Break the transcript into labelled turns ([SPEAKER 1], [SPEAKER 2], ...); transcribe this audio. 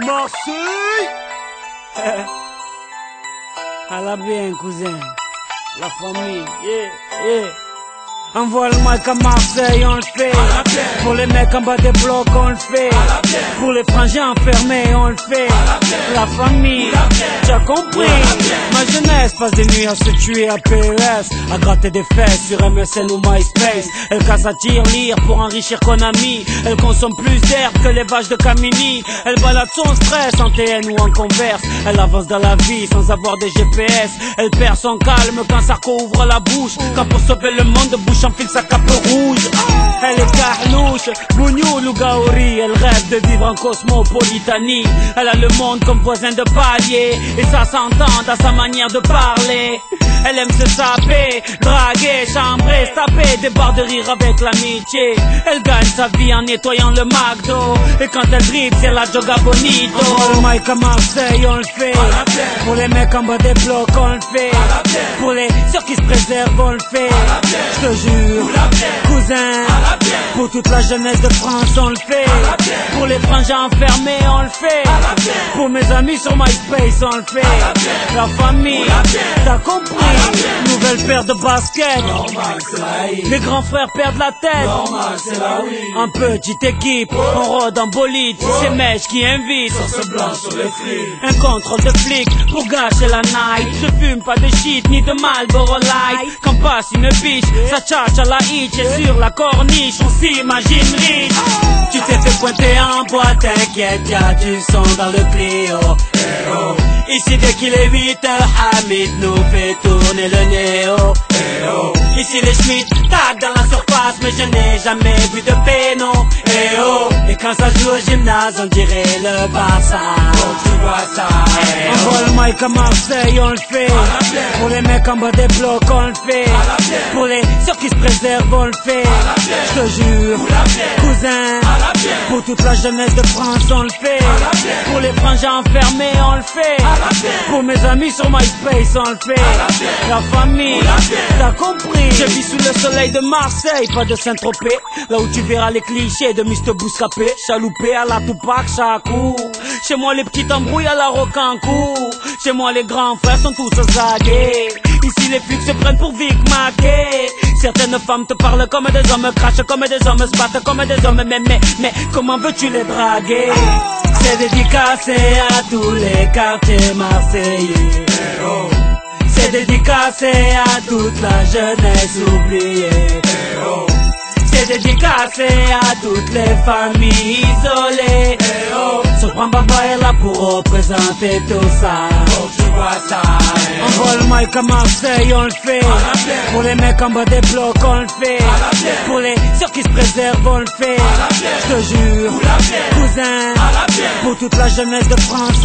[SPEAKER 1] Marseille. À la bien, cousin. La famille, yeah. Envoie le mic à Marseille, on le fait. Pour les mecs en bas des blocs, on le fait. Pour les frangins enfermés, on le fait. La famille, tu as compris. Ma jeunesse passe des nuits à se tuer à PLS, à gratter des fesses sur MSN ou MySpace. Elle casse à lire pour enrichir Konami. Elle consomme plus d'herbe que les vaches de Camini. Elle balade son stress en TN ou en Converse. Elle avance dans la vie sans avoir de GPS. Elle perd son calme quand Sarko ouvre la bouche. Quand pour sauver le monde, bouche enfile sa cape rouge. Elle est carlouche, bougnoul ou gaori. Elle rêve de vivre en cosmopolitanie. Elle a le monde comme voisin de palier, et ça s'entend dans sa manière de parler. Elle aime se saper, draguer, chambrer, se taper des barres de rire avec l'amitié. Elle gagne sa vie en nettoyant le McDo, et quand elle dribble c'est la Joga Bonito. Pour le mic à Marseille on le fait. Pour les mecs en bas des blocs on le fait. Pour les ceux qui se préservent on le fait. Je te jure, cousin, pour toute la jeunesse de France on le fait. Pour les frangins enfermés on le fait. Pour mes amis sur MySpace on le fait. La famille, t'as compris. Nouvelle paire de baskets. Les grands frères perdent la tête. En petite équipe, on rôde en bolide. C'est Mèche qui invite. Un contrôle de flic pour gâcher la night. Je fume pas de shit ni de Marlboro Light. Quand passe une biche, ça tchatche à la hitch. Et sur la corniche, on s'imagine riche. Tu t'es fait pointer en boîte, t'inquiète, y'a du son dans le Clio. Ici dès qu'il est 8h, Hamid nous fait tourner le néo. Ici les Schmitt tac dans la surface, mais je n'ai jamais vu de péno. Et quand ça joue au gymnase, on dirait le Barça. Tu vois ça. Envoie le mic à Marseille, on le fait. Pour les mecs en bas des blocs, on le fait. Pour les ceux qui se préservent, on le fait. Je te jure, cousin, pour toute la jeunesse de France, on le fait. Pour les frangins enfermés, on le fait. Pour mes amis sur MySpace, on le fait. La famille, t'as compris. Je vis sous le soleil de Marseille, pas de Saint-Tropez. Là où tu verras les clichés de Mr. Bouscapé. Chaloupé à la Tupac, Chakou. Chez moi les petites embrouilles à la Rocancourt. Chez moi les grands frères sont tous zagués. Ici les flics se prennent pour Vic Mackey. Certaines femmes te parlent comme des hommes, crachent comme des hommes, se battent comme des hommes. Mais comment veux-tu les draguer? C'est dédicacé à tous les quartiers marseillais. C'est dédicacé à toute la jeunesse oubliée. C'est dédicacé à toutes les familles isolées. Surprends Baba est là pour représenter tout ça. Tu vois ça. Envoie le mic à Marseille, on le fait. Pour les mecs en bas des blocs, on le fait. Pour les ceux qui se préservent, on le fait. Je te jure, cousin, pour toute la jeunesse de France.